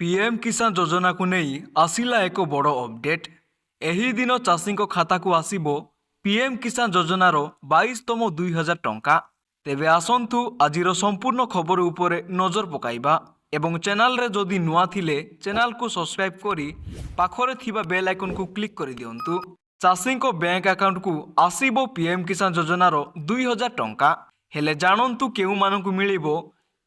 PM किसान योजना को नहीं आसिला एक बड़ अपडेट। एही दिन चाषी खाता को आसीबो पीएम किसान योजनार 22तम 2000 टंका। तेबे आसंतु आजिर संपूर्ण खबर उपरे नजर पकाइबा एवं चैनल रे जदि नुआ थिले चैनल को सब्सक्राइब करी पाखरे थिबा बेल आइकन को क्लिक करि दियंतु। चाषी बैंक अकाउंट को आसीबो पीएम किसान योजनार 2000 टंका। हेले जानंतु केउ मानकु मिलिबो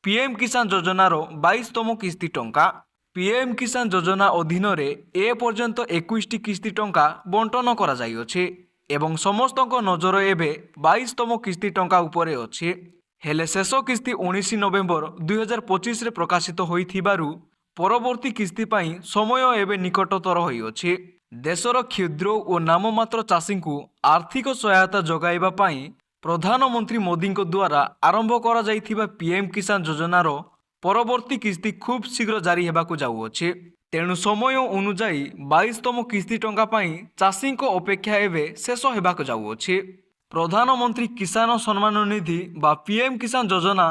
पीएम किसान योजनार 22तम किस्ती टंका। पीएम किसान योजना अधीन ए पर्यंत 21टी किस्ती टंका बंटन करा जाइअछि एवं समस्त नजर एबे 22तम किस्ती टंका उपरे अछि। हेले शेष किस्ती 19 नवेम्बर 2025 रे प्रकाशित होइथिबारु परवर्ती किस्ती पाई समय एबे निकटतर होइअछि। देशर क्षुद्र और नाममात्र चाषी को आर्थिक सहायता जगाइबा पाई प्रधानमंत्री मोदी द्वारा आरंभ करा जाइथिबा पीएम किसान योजनार परवर्ती किस्ती खूब शीघ्र जारी हेबाकु जाउअछि। तेणु समय अनुजाई 22तम किस्ती टंका पाई चाषी अपेक्षा एवं शेष हेबाकु जाउअछि। प्रधानमंत्री किसान सम्मान निधि बा पीएम किसान योजना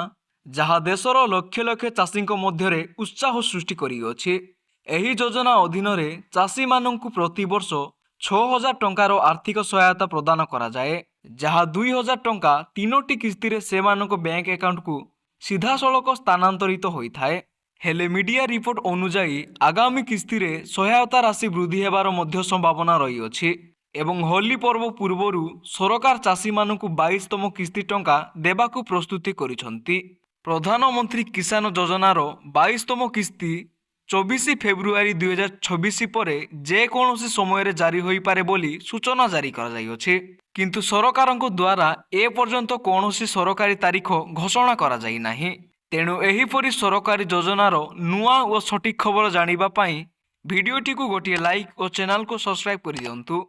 जहाँ देशर लक्ष लक्ष चाषी मध्य उत्साह सृष्टि करिअछि। एही योजना अधीन चाषी माननकु प्रति वर्ष 6000 टंकार आर्थिक सहायता प्रदान करा जाए, जहाँ 2000 टंका 3टी किस्ती रे सेमानक बैंक अकाउंट को सीधा सड़क स्थानांतरित होता है। हेले मीडिया रिपोर्ट अनुजाई आगामी किस्ती रे सहायता राशि वृद्धि हेबार मध्य संभावना रही अछि एवं होली पर्व पूर्वरु सरकार चाषी मानकु 22तम किस्ती टंका देबाकु प्रस्तुति करिसंती। प्रधानमंत्री किसान योजनार 22तम किस्ती 24 फेब्रुआरी 2026 पर जेकोसी समय जारी होई पारे बोली सूचना जारी करा जाइअछि, किंतु सरकारक द्वारा ए पर्यंत कौनसी सरकारी तारीख घोषणा करा जाई नाही। तेणु एहीपरि सरकारी योजनार नुआ और सटीक खबर जानिबा पाई भिडियोटी को गोटे लाइक और चैनल को सब्सक्राइब कर दियंतु।